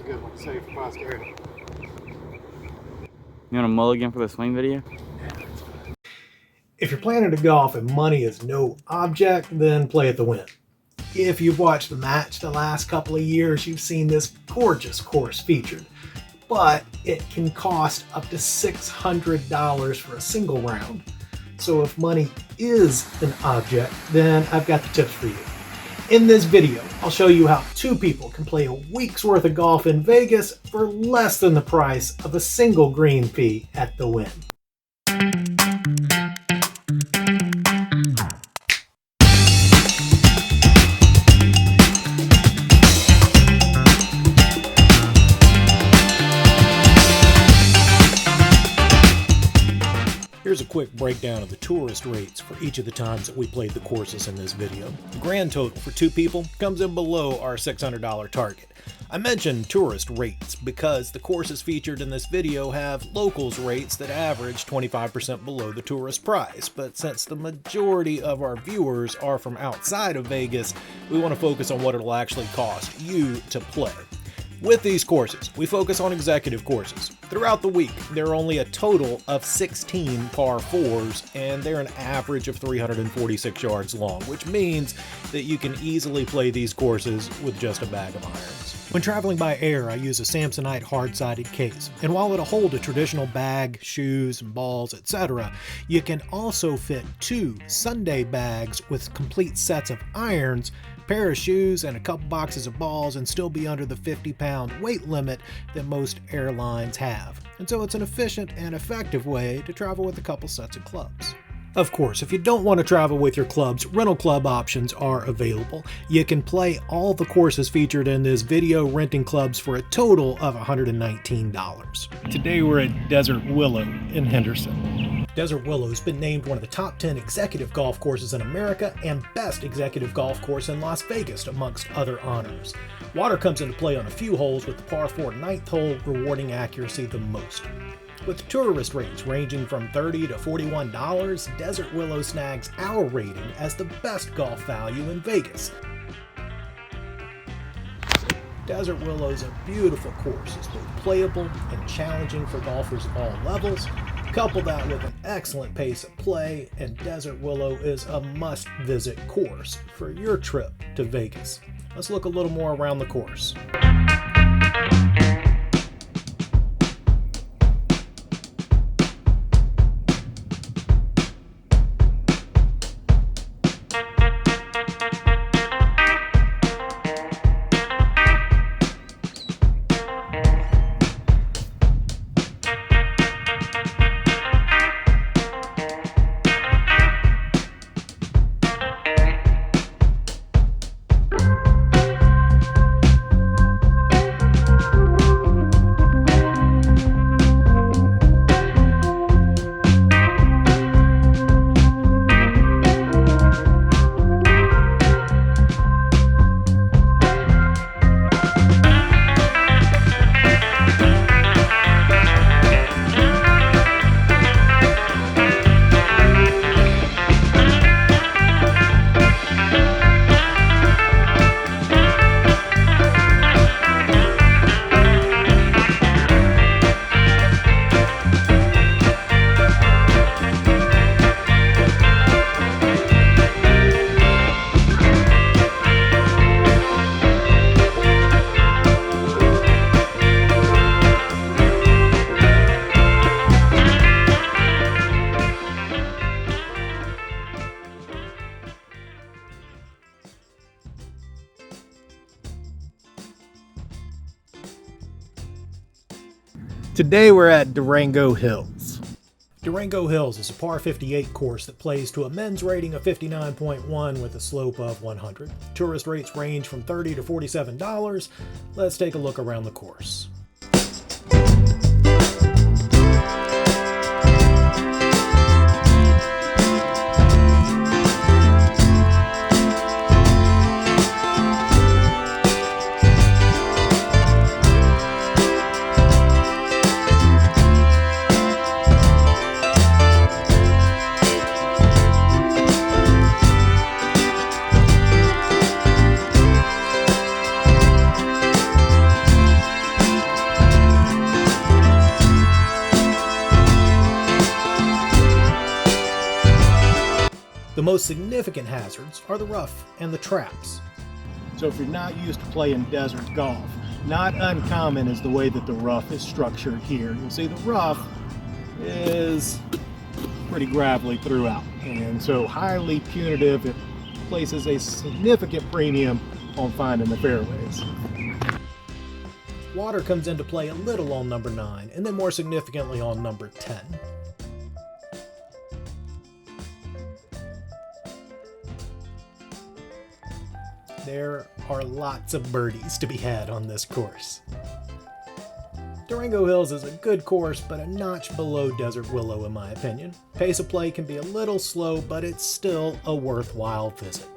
good one. Save for posterity. You want a mulligan for the swing video? If you're planning to golf and money is no object, then play at the Wynn. If you've watched the match the last couple of years, you've seen this gorgeous course featured. But it can cost up to $600 for a single round. So if money is an object, then I've got the tips for you. In this video, I'll show you how two people can play a week's worth of golf in Vegas for less than the price of a single green fee at the Wynn. Here's a quick breakdown of the tourist rates for each of the times that we played the courses in this video. The grand total for two people comes in below our $600 target. I mentioned tourist rates because the courses featured in this video have locals rates that average 25% below the tourist price, but since the majority of our viewers are from outside of Vegas, we want to focus on what it'll actually cost you to play. With these courses, we focus on executive courses. Throughout the week, there are only a total of 16 par 4s, and they're an average of 346 yards long, which means that you can easily play these courses with just a bag of irons. When traveling by air, I use a Samsonite hard-sided case, and while it'll hold a traditional bag, shoes, and balls, etc., you can also fit two Sunday bags with complete sets of irons, pair of shoes, and a couple boxes of balls, and still be under the 50-pound weight limit that most airlines have. And so it's an efficient and effective way to travel with a couple sets of clubs. Of course, if you don't want to travel with your clubs, rental club options are available. You can play all the courses featured in this video renting clubs for a total of $119. Today we're at Desert Willow in Henderson. Desert Willow has been named one of the top 10 executive golf courses in America and best executive golf course in Las Vegas, amongst other honors. Water comes into play on a few holes, with the par 4 9th hole rewarding accuracy the most. With tourist rates ranging from $30 to $41, Desert Willow snags our rating as the best golf value in Vegas. Desert Willow is a beautiful course. It's both playable and challenging for golfers of all levels. Couple that with an excellent pace of play, and Desert Willow is a must-visit course for your trip to Vegas. Let's look a little more around the course. Today we're at Durango Hills. Durango Hills is a par 58 course that plays to a men's rating of 59.1 with a slope of 100. Tourist rates range from $30 to $47. Let's take a look around the course. most significant hazards are the rough and the traps. So if you're not used to playing desert golf, not uncommon is the way that the rough is structured here. You'll see the rough is pretty gravelly throughout, and so highly punitive. It places a significant premium on finding the fairways. Water comes into play a little on number 9, and then more significantly on number 10. There are lots of birdies to be had on this course. Durango Hills is a good course, but a notch below Desert Willow in my opinion. Pace of play can be a little slow, but it's still a worthwhile visit.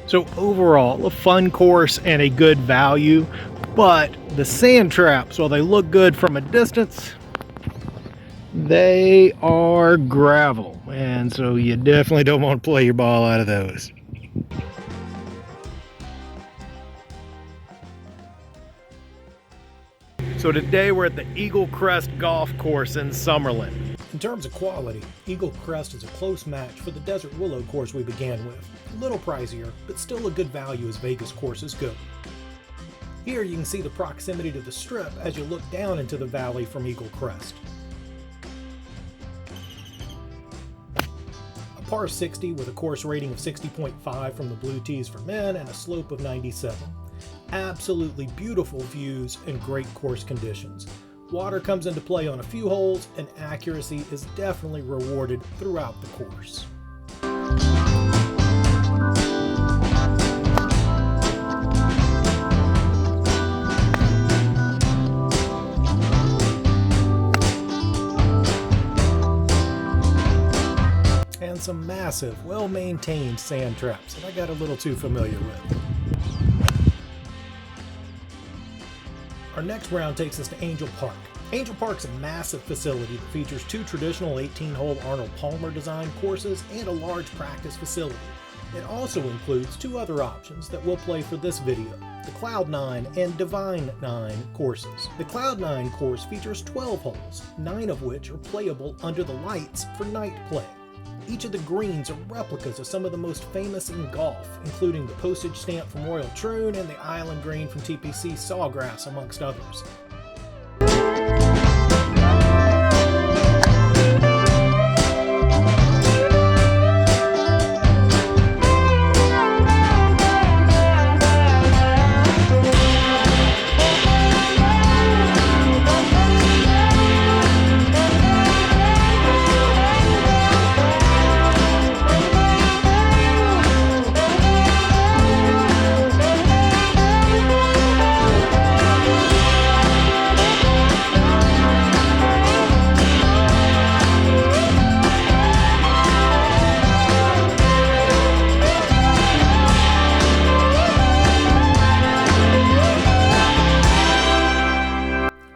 So overall, a fun course and a good value, but the sand traps, while they look good from a distance, they are gravel, and so you definitely don't want to play your ball out of those. So today we're at the Eagle Crest Golf Course in Summerlin. In terms of quality, Eagle Crest is a close match for the Desert Willow course we began with. A little pricier, but still a good value as Vegas courses go. Here you can see the proximity to the strip as you look down into the valley from Eagle Crest. A par 60 with a course rating of 60.5 from the blue tees for men and a slope of 97. Absolutely beautiful views and great course conditions. Water comes into play on a few holes, and accuracy is definitely rewarded throughout the course. And some massive, well-maintained sand traps that I got a little too familiar with. Our next round takes us to Angel Park. Angel Park's a massive facility that features 2 traditional 18-hole Arnold Palmer design courses and a large practice facility. It also includes 2 other options that we'll play for this video, the Cloud 9 and Divine 9 courses. The Cloud 9 course features 12 holes, 9 of which are playable under the lights for night play. Each of the greens are replicas of some of the most famous in golf, including the postage stamp from Royal Troon and the island green from TPC Sawgrass, amongst others.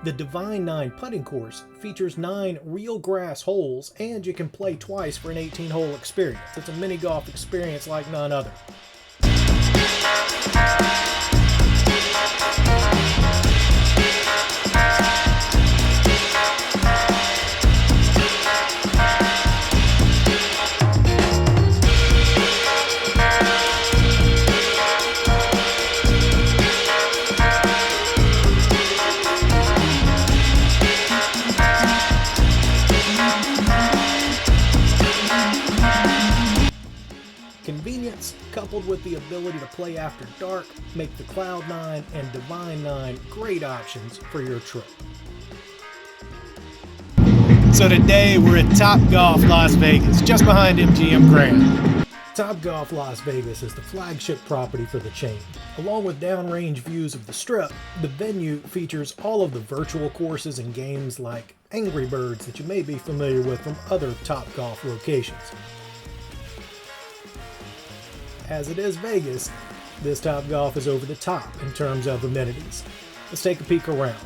The Divine 9 putting course features 9 real grass holes, and you can play twice for an 18-hole experience. It's a mini golf experience like none other. Convenience, coupled with the ability to play after dark, make the Cloud 9 and Divine 9 great options for your trip. So today we're at TopGolf Las Vegas, just behind MGM Grand. TopGolf Las Vegas is the flagship property for the chain. Along with downrange views of the Strip, the venue features all of the virtual courses and games like Angry Birds that you may be familiar with from other TopGolf locations. As it is Vegas, this TopGolf is over the top in terms of amenities. Let's take a peek around.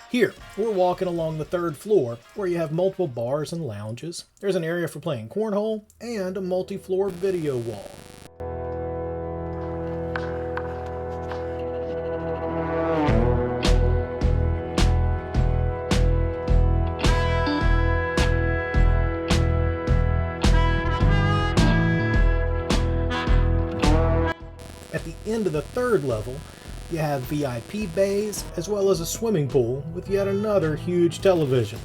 Here, we're walking along the third floor where you have multiple bars and lounges. There's an area for playing cornhole and a multi-floor video wall. At the end of the third level, you have VIP bays as well as a swimming pool with yet another huge television.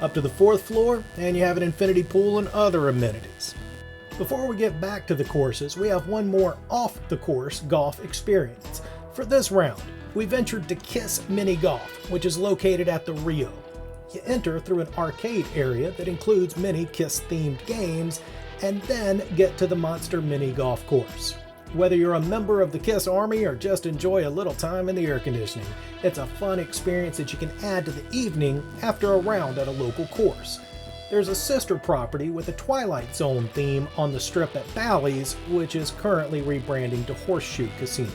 Up to the fourth floor, and you have an infinity pool and other amenities. Before we get back to the courses, we have one more off-the-course golf experience. For this round, we ventured to Kiss Mini Golf, which is located at the Rio. You enter through an arcade area that includes many Kiss-themed games, and then get to the Monster Mini Golf Course. Whether you're a member of the Kiss Army or just enjoy a little time in the air conditioning, it's a fun experience that you can add to the evening after a round at a local course. There's a sister property with a Twilight Zone theme on the Strip at Bally's, which is currently rebranding to Horseshoe Casino.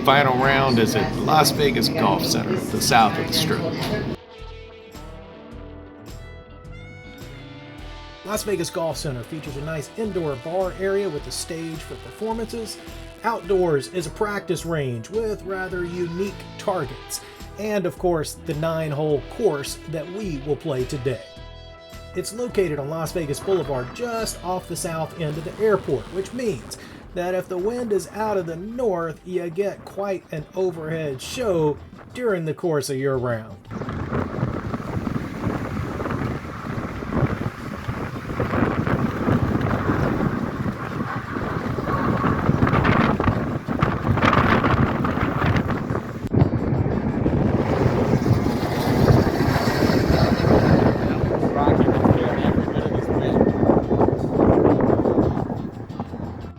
Final round is at Las Vegas Golf Center, the south of the Strip. Las Vegas Golf Center features a nice indoor bar area with a stage for performances. Outdoors is a practice range with rather unique targets. And of course, the 9-hole course that we will play today. It's located on Las Vegas Boulevard just off the south end of the airport, which means that if the wind is out of the north, you get quite an overhead show during the course of your round.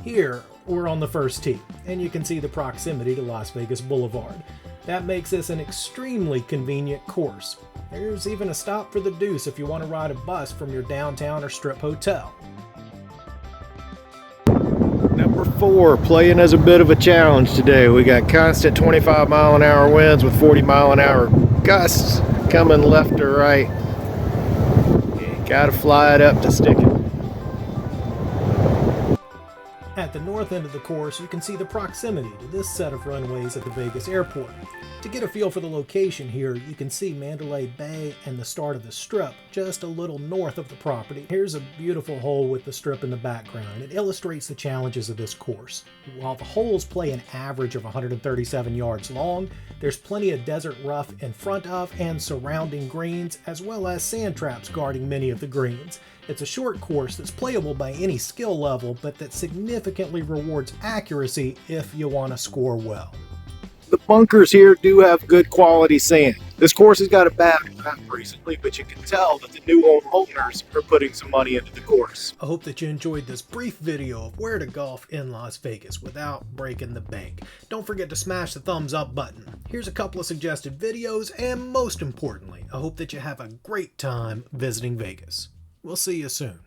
Here, we're on the first tee, and you can see the proximity to Las Vegas Boulevard. That makes this an extremely convenient course. There's even a stop for the deuce if you want to ride a bus from your downtown or Strip hotel. Number 4, playing as a bit of a challenge today. We got constant 25-mile-an-hour winds with 40-mile-an-hour gusts coming left or right. You gotta fly it up to stick it. At the north end of the course, you can see the proximity to this set of runways at the Vegas airport. To get a feel for the location here, you can see Mandalay Bay and the start of the Strip just a little north of the property. Here's a beautiful hole with the Strip in the background. It illustrates the challenges of this course. While the holes play an average of 137 yards long, there's plenty of desert rough in front of and surrounding greens, as well as sand traps guarding many of the greens. It's a short course that's playable by any skill level, but that significantly rewards accuracy if you want to score well. The bunkers here do have good quality sand. This course has got a bad rap recently, but you can tell that the new owners are putting some money into the course. I hope that you enjoyed this brief video of where to golf in Las Vegas without breaking the bank. Don't forget to smash the thumbs up button. Here's a couple of suggested videos, and most importantly, I hope that you have a great time visiting Vegas. We'll see you soon.